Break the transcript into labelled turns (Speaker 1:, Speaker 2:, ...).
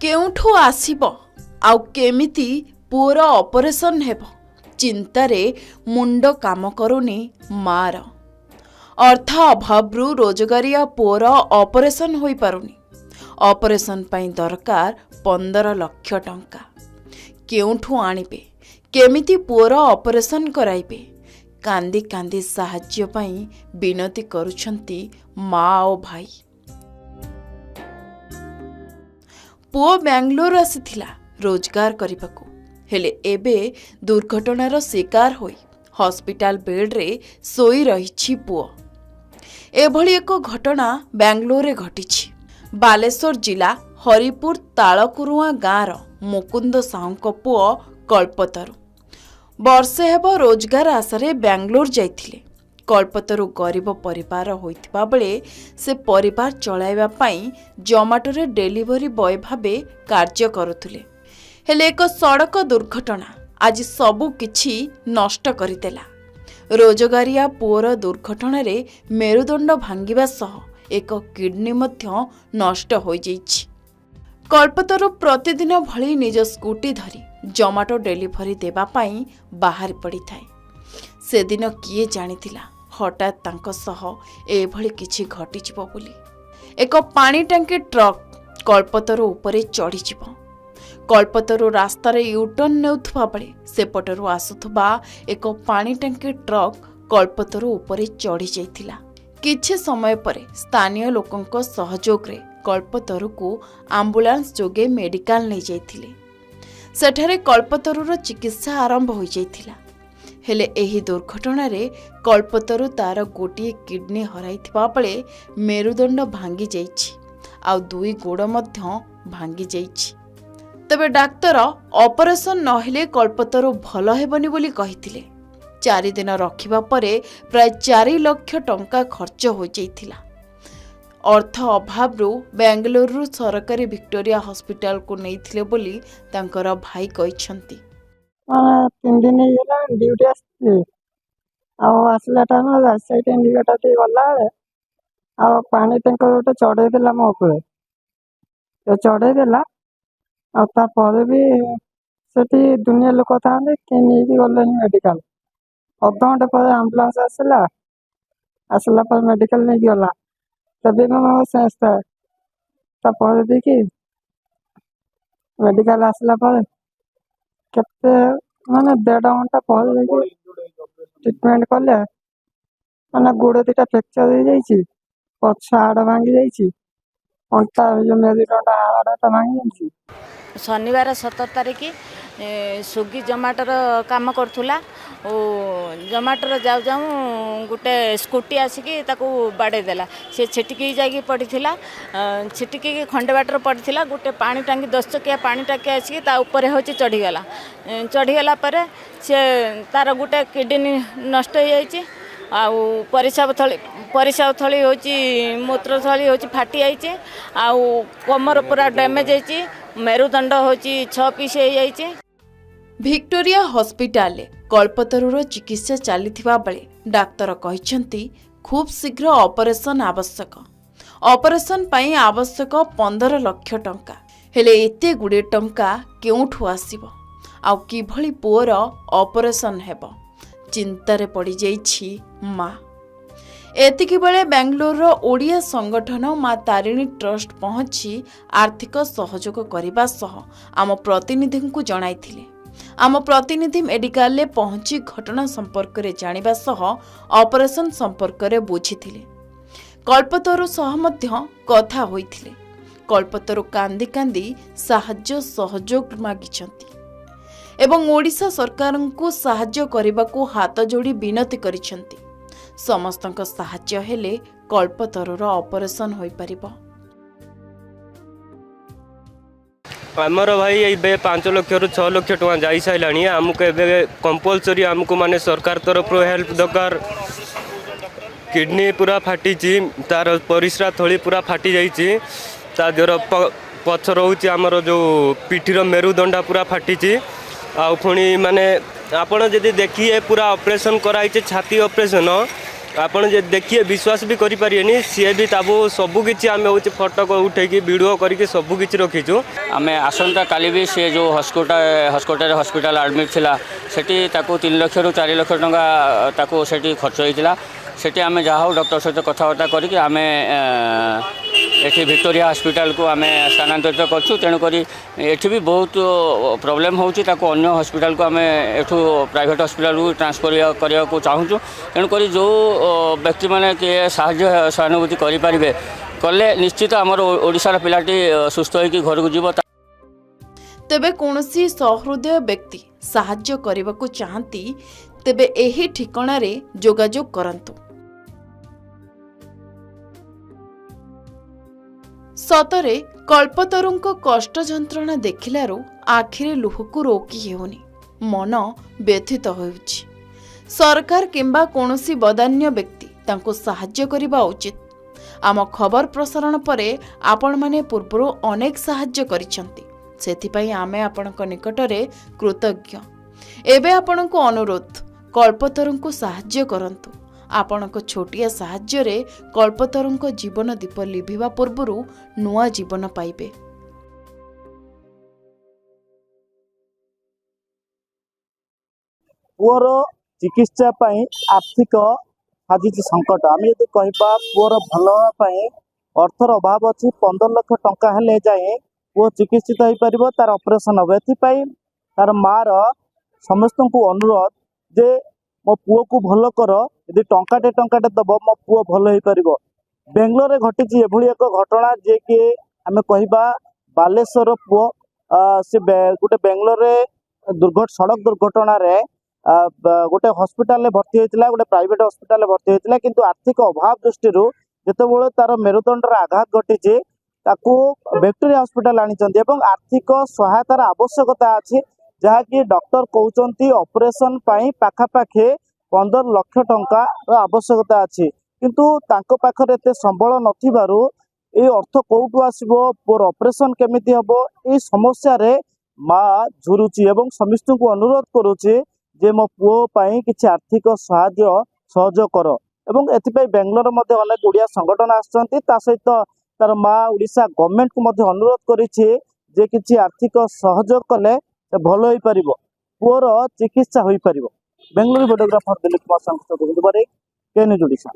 Speaker 1: केउठू आसीब आउ केमिति poor operation हेब चिंतारे मुंड काम करूनी मार अर्थ अभावरू रोजगारिया पुअर ऑपरेशन होई पारुनी। ऑपरेशन पाई दरकार 15 लाख टंका केउठू आनिबे केमिति पुअर ऑपरेशन कराइबे कांदी कांदी साहाय्य पाई विनती करुछंती माँ और भाई। पुओ बेंगलोर आसीथिला रोजगार करिबाकू हेले एबे दुर्घटनार शिकार होई हॉस्पिटल बेड रे सोई रहिछि पुओ। एभली एक घटना बेंगलोर रे घटिछि। बालेश्वर जिला हरिपुर तालकुरुआ गाँर मुकुंद साहूको पुओ कल्पतरु वर्षे हेब रोजगार आशारे बेंगलोर जाइथिले। कल्पतरु गरीब परिवार होइथिबा बेले से परिवार चलाइबा पाई जोमाटोरे डेलीवरी बॉय भाबे कार्य करुथिले। हेले एक सड़क दुर्घटना आज सबु किछि नष्ट करिदेला। रोजगारिया पुअर दुर्घटना रे मेरुदंड भांगिबा सह एक किडनी मध्य नष्ट होई जाइछि। कल्पतरु प्रतिदिन भली निज स्कूटी धरी जोमाटो डेलीवरी देबा पाई बाहर पड़ी थाए। से दिन किए जानिथिला हठात तांको सह एभली किछि घटिजिबो बोली। एक पानी टांकी ट्रक कल्पतरु उपरे चढ़ीजिबो। कल्पतरु रास्तार यूटर्न नेउथबा बेले सेपटरु आसुथबा एक पानी टांकी ट्रक कल्पतरु उपरे चढ़ी जाइथिला। किछि समय परे स्थानीय लोकंको सहयोग रे कल्पतरु को एम्बुलेंस जोगे मेडिकल नै जाइथिले। सेठारे कल्पतरुर चिकित्सा आरंभ हो जाइथिला। हेले एही दुर्घटना रे कल्पतरु तार गोटिए किडनी हराइथिबा बेले मेरुदंड भांगी जाइछि आ दुई गोड़ मध्य भांगी जाइछि। तबे डाक्तर ऑपरेशन नहेले कल्पतरु भल हेबनी बोली कहिथिले। 4 दिन रखिबा परे प्राय 4 लाख टंका खर्च हो जाइथिला। अर्थ अभावरू बेंगलोर सरकारी विक्टोरिया हॉस्पिटल को नैथिले बोली तांकर भाई कहिसंती।
Speaker 2: 3 दिन हेला ड्यूटी आसी आसला टाइम राइट इंडिकेटर गला आ पानी टैंकर गोटे चढ़े देला मो ऊपर तो चढ़े देला आपर भी सेठी दुनिया लोक था नहीं गले मेडिकल अधघंटे पर आम्बुलांस आसला आसला पर मेडिकल नहीं गला तभी मैं सेंस था तापर भी कि मेडिकल आसला पर केते माने 1.5 घंटा पर ट्रीटमेंट कले माने गोड़ 2टा फ्रैक्चर हो जाइए पछ हाड़ भांगी जाइए अंटा जो मेरुदंड हाड़टा भांगी जाइए।
Speaker 3: शनिवार 17 तारिख स्विगी जोमाटोर काम करूला जोमाटोर जाऊ जाऊँ गोटे स्कूटी आसिकी ताकू बाड़े देला से छिटकी जाइए पड़ीला छिटकी खंडे बाटर पड़ीला गोटे पानी टांकी 10 चकिया पानी टांकी आसिकी ता ऊपर होची चढ़ीगला पर से तार गोटे किडनी नष्ट हो जाइए आउ परिस्राव थली होची मूत्र थली होची फाटी जाइए आउ कमर पूरा डैमेज होची मेरुदंड होची 6 पीस हो जाइए।
Speaker 1: विक्टोरिया हॉस्पिटल कल्पतरुर चिकित्सा चलीथिबा बेले डाक्तर कहिसंती खूब शीघ्र ऑपरेशन आवश्यक। ऑपरेशन पाई आवश्यक 15 लाख टंका हेले एते गुडे टंका केउठू आसीबो आउ किभली पुअर ऑपरेशन हेबो चिंतारे पड़ी जाइछि माँ। एतिकी बेले बेंगलोर ओडिया संगठन माँ तारिणी ट्रस्ट पहुंची आर्थिक सहयोग करने सह आम प्रतिनिधि को जणाइथिले। आम प्रतिनिधि मेडिकल ले पहुंची घटना संपर्क रे जानिबा सह ऑपरेशन संपर्क रे बुझिथिले। कल्पतरु सह मध्य कथा होइथिले। कल्पतरु कांदी कांदी साहाय्य सहयोग मागिछंती एवं ओडिशा सरकार को साहाय्य करने को हाथ जोड़ी विनती करिछंती। समस्तक साहाय्य हेले कल्पतरुर ऑपरेशन होई परिबो।
Speaker 4: आमर भाई ये 5 लाख रु 6 लाख टका जाई साइलानी आमको ए कंपलसरी आमको माने सरकार तरफ हेल्प दरकार। किडनी पूरा फाटी तार परिस्रा थली पूरा फाटी जाइए तार पछ रोचे आमर जो पिठीर मेरुदंडा पूरा फाटी आ पुणी माने आपण जदि देखिए पूरा ऑपरेशन कराई छाती ऑपरेशन ଆପଣ ଯେ ଦେଖିए विश्वास भी करें सी भी ताबू सबकि आम हूँ फटो उठेकी वीडियो करके सबकि रखीचु
Speaker 5: आम आसंता काली भी सी जो हस्पिटाल आडमिट थिला सेठी ताकू 3 लाख रु 4 लाख टंका ताकू सेठी खर्च होइतिला सेठी आम जहाँ डॉक्टर सहित कथबार्ता करके आम एठी विक्टोरिया हॉस्पिटल को आम स्थानांतरित करछु तेणुक एठी भी बहुत प्रॉब्लम होउची ताकू अन्य हॉस्पिटल को आम एठू प्राइवेट हॉस्पिटल को ट्रांसफर करिया को चाहूँ तेणुक जो व्यक्ति माने कि साहाय्य सहानुभूति करें कले निश्चित आमर ओडिशार पिलाटी सुस्थ होइकी घर को जीव।
Speaker 1: तेबे कौनसी सहृदय व्यक्ति साहाय्य करने चाहती तेबे एही ठिकाणारे जोगाजोग करंतु। सतरे कल्पतरुंको कष्ट जंत्रणा देखिलारू आखिरे लुहकु रोकी हेउनी मन व्यथित होउछि। सरकार किंबा कौनसी बदान्य व्यक्ति तांको साहाय्य करिबा उचित। आम खबर प्रसारण परे आपण माने पूर्वरु अनेक साहाय्य करिसंती सेथिपई आमे आपणको निकटरे कृतज्ञ। एबे आपणको अनुरोध कल्पतरुंको साहाय्य करंतु। आपणको छोटिया साहाय्य रे कल्पतरुंको जीवन दीप लिभिबा पूर्वरु नुआ जीवन पाइबे।
Speaker 6: पुअर चिकित्सा पाई आर्थिक साजिश संकट आम यदि कहवा पुअर भल अर्थर अभाव अच्छी 15 लाख टंका हेले जाए पुओ चिकित्सित हो पार तार ऑपरेशन हम एपाई तार मार समस्त को अनुरोध जे मो पुओ को भल कर यदि टंकाटे दब मो पुओ भल हो पार। बेंगलोर घटी एभली एक घटना जे कि आम कहवा बालेश्वर पुओ से गोटे बेंगलोर सड़क दुर्घटना रे गोटे हॉस्पिटल भर्ती होता गोटे प्राइवेट हॉस्पिटल भर्ती होता किंतु आर्थिक अभाव दृष्टि जिते तार मेरुदंडर आघात घटी ताकू विक्टोरिया हॉस्पिटल आनी आर्थिक सहायतार आवश्यकता अच्छी जहाँकि डॉक्टर कहते ऑपरेशन पाखापाखि 15 लाख टंका आवश्यकता अच्छी किंतु तांको पाखरे एते संबल नथिबारु ए अर्थ कोउटु आसीबो पुर ऑपरेशन केमिति हबो ए समस्या रे माँ झुरुची एवं समस्त को अनुरोध करुची जे मो पुओ पाई किछि आर्थिक सहायता सहयोग कर एवं एथिपाई बेंगलोर मध्ये अनेक गुड़िया संगठन आछंती ता सहित तार माँ ओडिशा गवर्नमेंट को मध्ये अनुरोध करिछि जे किछि आर्थिक सहयोग कले भल हो पार पुओर चिकित्सा हो पार। बेंगलोर फोटोग्राफर दिलीप कुमार संघ के न्यूज ओडिशा।